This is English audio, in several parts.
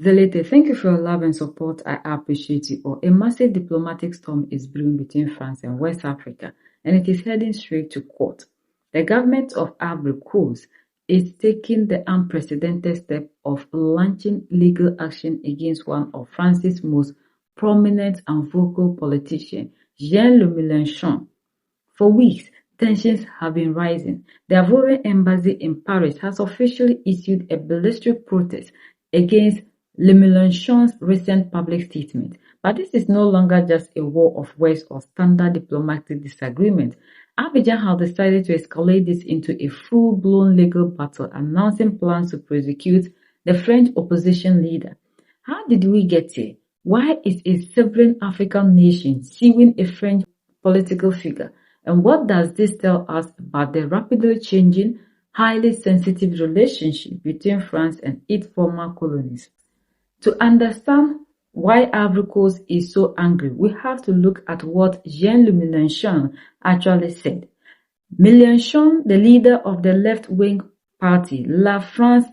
Zelete, thank you for your love and support. I appreciate you all. A massive diplomatic storm is brewing between France and West Africa, and it is heading straight to court. The government of Ivory Coast is taking the unprecedented step of launching legal action against one of France's most prominent and vocal politicians, Jean-Luc Mélenchon. For weeks, tensions have been rising. The Ivorian embassy in Paris has officially issued a ballistic protest against Le Mélenchon's recent public statement. But this is no longer just a war of words or standard diplomatic disagreement. Abidjan has decided to escalate this into a full-blown legal battle, announcing plans to prosecute the French opposition leader. How did we get here? Why is a sovereign African nation suing a French political figure? And what does this tell us about the rapidly changing, highly sensitive relationship between France and its former colonies? To understand why Ivory Coast is so angry, we have to look at what Jean-Luc Mélenchon actually said. Mélenchon, the leader of the left-wing party La France,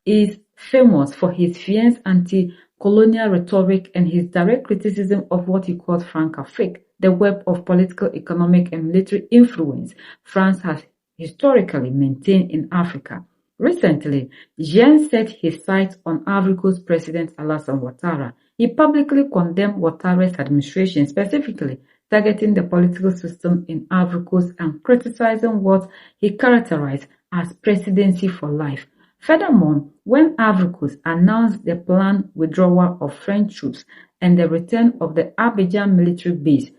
is famous for his fierce anti-colonial rhetoric and his direct criticism of what he called Françafrique, the web of political, economic, and military influence France has historically maintained in Africa. Recently, Jean set his sights on Ivory Coast President Alassane Ouattara. He publicly condemned Ouattara's administration, specifically targeting the political system in Ivory Coast and criticizing what he characterized as presidency for life. Furthermore, when Ivory Coast announced the planned withdrawal of French troops and the return of the Abidjan military base,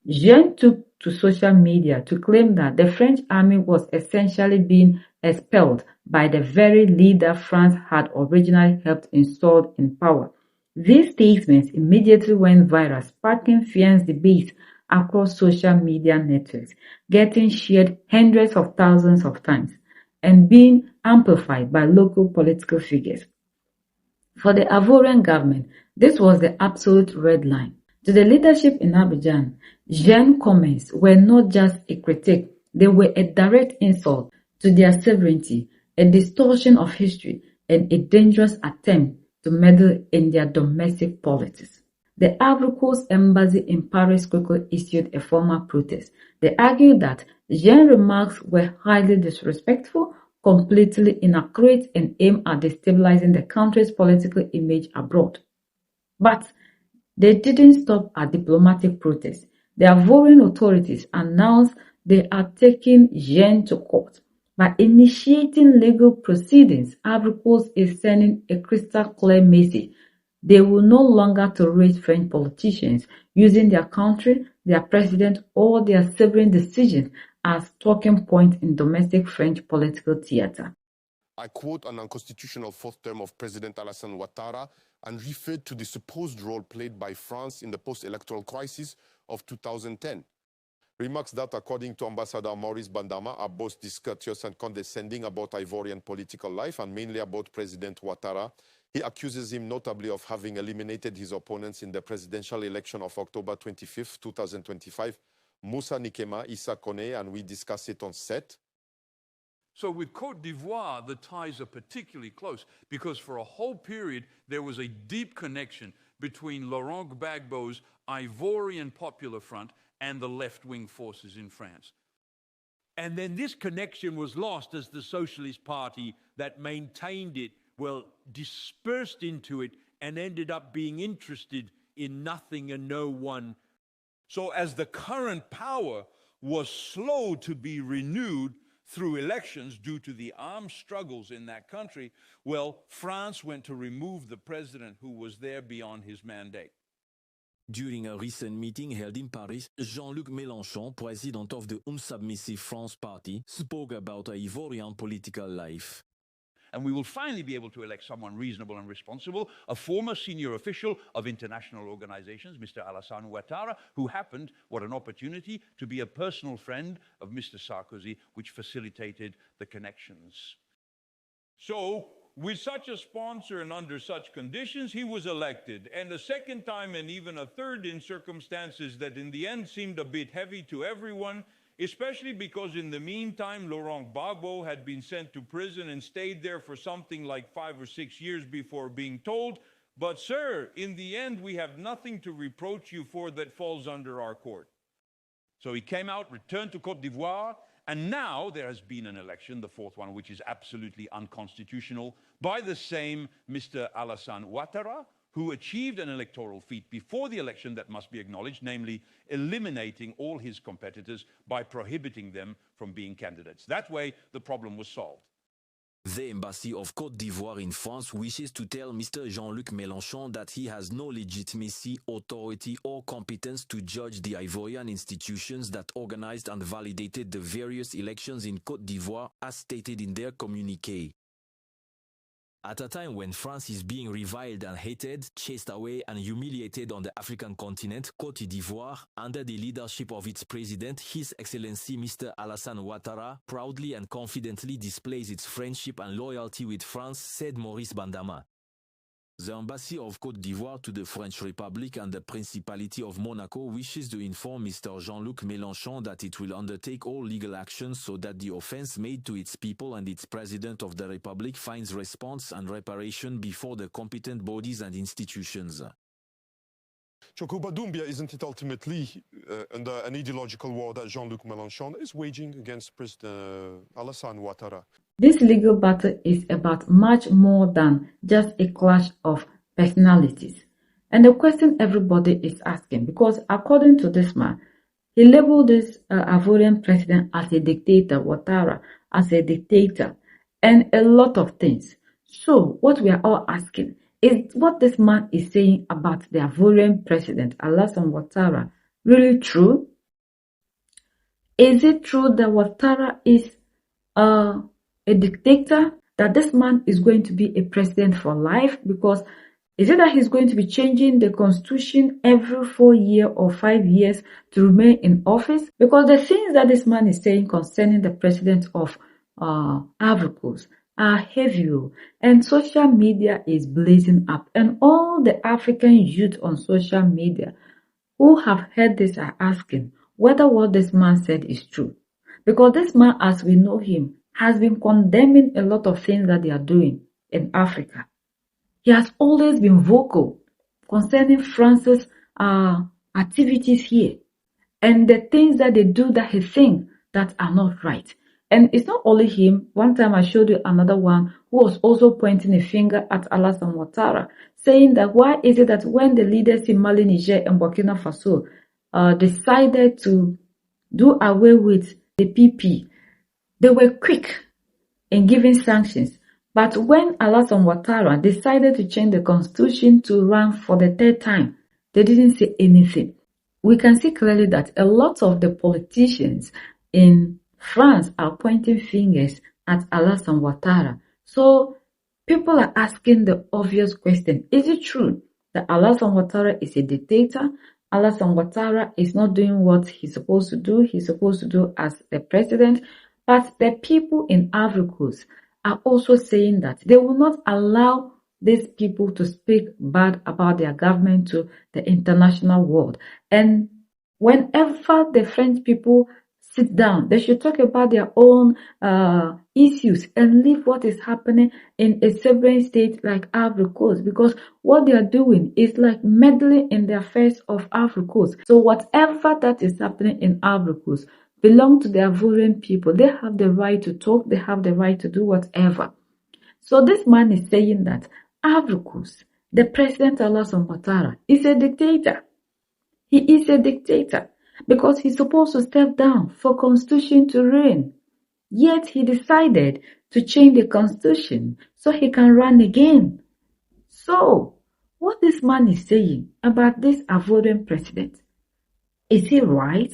Jean took to social media to claim that the French army was essentially being expelled by the very leader France had originally helped install in power. These statements immediately went viral, sparking fierce debates across social media networks, getting shared hundreds of thousands of times, and being amplified by local political figures. For the Ivorian government, this was the absolute red line. To the leadership in Abidjan, Jean's comments were not just a critique, they were a direct insult to their sovereignty, a distortion of history, and a dangerous attempt to meddle in their domestic politics. The Ivory Coast embassy in Paris quickly issued a formal protest. They argued that Jean's remarks were highly disrespectful, completely inaccurate, and aimed at destabilizing the country's political image abroad. But they didn't stop at diplomatic protests. The Ivorian authorities announced they are taking Jean to court. By initiating legal proceedings, Ivory Coast is sending a crystal clear message. They will no longer tolerate French politicians using their country, their president, or their sovereign decisions as talking points in domestic French political theater. I quote an unconstitutional fourth term of President Alassane Ouattara and referred to the supposed role played by France in the post-electoral crisis of 2010. Remarks that, according to Ambassador Maurice Bandama, are both discourteous and condescending about Ivorian political life and mainly about President Ouattara. He accuses him notably of having eliminated his opponents in the presidential election of October 25, 2025, Moussa Nikema, Issa Kone, and we discuss it on set. So with Côte d'Ivoire, the ties are particularly close because for a whole period, there was a deep connection between Laurent Gbagbo's Ivorian Popular Front and the left-wing forces in France. And then this connection was lost as the Socialist Party that maintained it, dispersed into it and ended up being interested in nothing and no one. So as the current power was slow to be renewed through elections due to the armed struggles in that country, France went to remove the president who was there beyond his mandate. During a recent meeting held in Paris, Jean-Luc Mélenchon, president of the unsubmissive France party, spoke about Ivorian political life. And we will finally be able to elect someone reasonable and responsible, a former senior official of international organizations, Mr. Alassane Ouattara, who happened, what an opportunity, to be a personal friend of Mr. Sarkozy, which facilitated the connections. So, with such a sponsor and under such conditions, he was elected. And a second time and even a third in circumstances that in the end seemed a bit heavy to everyone, especially because in the meantime, Laurent Gbagbo had been sent to prison and stayed there for something like 5 or 6 years before being told, but sir, in the end, we have nothing to reproach you for that falls under our court. So he came out, returned to Côte d'Ivoire, and now there has been an election, the fourth one, which is absolutely unconstitutional, by the same Mr. Alassane Ouattara, who achieved an electoral feat before the election that must be acknowledged, namely eliminating all his competitors by prohibiting them from being candidates. That way, the problem was solved. The embassy of Côte d'Ivoire in France wishes to tell Mr. Jean-Luc Mélenchon that he has no legitimacy, authority, or competence to judge the Ivorian institutions that organized and validated the various elections in Côte d'Ivoire, as stated in their communiqué. At a time when France is being reviled and hated, chased away and humiliated on the African continent, Côte d'Ivoire, under the leadership of its president, His Excellency Mr. Alassane Ouattara, proudly and confidently displays its friendship and loyalty with France, said Maurice Bandama. The Embassy of Côte d'Ivoire to the French Republic and the Principality of Monaco wishes to inform Mr. Jean-Luc Mélenchon that it will undertake all legal actions so that the offense made to its people and its President of the Republic finds response and reparation before the competent bodies and institutions. Choco Doumbia, isn't it ultimately an ideological war that Jean-Luc Mélenchon is waging against President Alassane Ouattara? This legal battle is about much more than just a clash of personalities. And the question everybody is asking, because according to this man, he labeled this Ivorian president as a dictator, Ouattara as a dictator, and a lot of things. So what we are all asking is what this man is saying about the Ivorian president, Alassane Ouattara, really true? Is it true that Ouattara is a dictator, that this man is going to be a president for life? Because is it that he's going to be changing the constitution every 4 years or 5 years to remain in office? Because the things that this man is saying concerning the president of Ivory Coast are heavy, and social media is blazing up, and all the African youth on social media who have heard this are asking whether what this man said is true. Because this man, as we know him, has been condemning a lot of things that they are doing in Africa. He has always been vocal concerning France's activities here and the things that they do that he thinks that are not right. And it's not only him. One time I showed you another one who was also pointing a finger at Alassane Ouattara, saying that why is it that when the leaders in Mali, Niger, and Burkina Faso decided to do away with the PP, they were quick in giving sanctions. But when Alassane Ouattara decided to change the constitution to run for the third time, they didn't say anything. We can see clearly that a lot of the politicians in France are pointing fingers at Alassane Ouattara. So people are asking the obvious question, is it true that Alassane Ouattara is a dictator? Alassane Ouattara is not doing what he's supposed to do. He's supposed to do as the president. But the people in Ivory Coast are also saying that they will not allow these people to speak bad about their government to the international world. And whenever the French people sit down, they should talk about their own issues and leave what is happening in a sovereign state like Ivory Coast, because what they are doing is like meddling in the affairs of Ivory Coast. So whatever that is happening in Ivory Coast belong to the Ivorian people. They have the right to talk. They have the right to do whatever. So this man is saying that Ivory Coast, the president Alassane Ouattara, is a dictator. He is a dictator because he's supposed to step down for constitution to reign. Yet he decided to change the constitution so he can run again. So what this man is saying about this Ivorian president, is he right?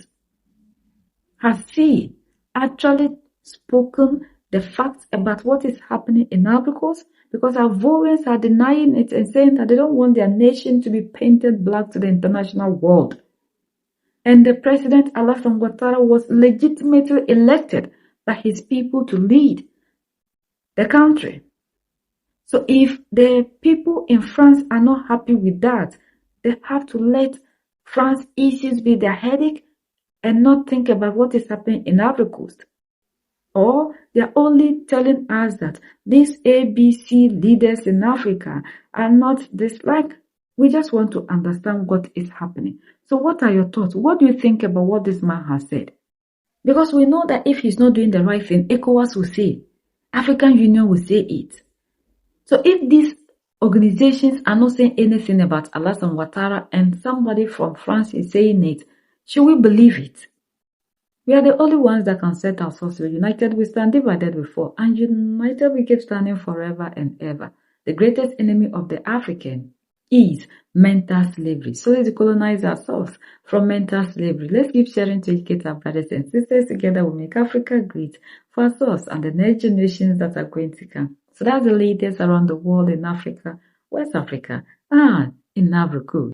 Has he actually spoken the facts about what is happening in Ivory Coast? Because Ivorians are denying it and saying that they don't want their nation to be painted black to the international world. And the president Alassane Ouattara was legitimately elected by his people to lead the country. So if the people in France are not happy with that, they have to let France issues be their headache and not think about what is happening in Ivory Coast? Or they're only telling us that these ABC leaders in Africa are not disliked. We just want to understand what is happening. So what are your thoughts? What do you think about what this man has said? Because we know that if he's not doing the right thing, ECOWAS will say, African Union will say it. So if these organizations are not saying anything about Alassane Ouattara and somebody from France is saying it, should we believe it? We are the only ones that can set ourselves free. United we stand, divided we fall, and united we keep standing forever and ever. The greatest enemy of the African is mental slavery. So let's decolonize ourselves from mental slavery. Let's keep sharing to educate our brothers and sisters. Together we make Africa great for ourselves and the next generations that are going to come. So that's the leaders around the world in Africa, West Africa, and in Ivory Coast.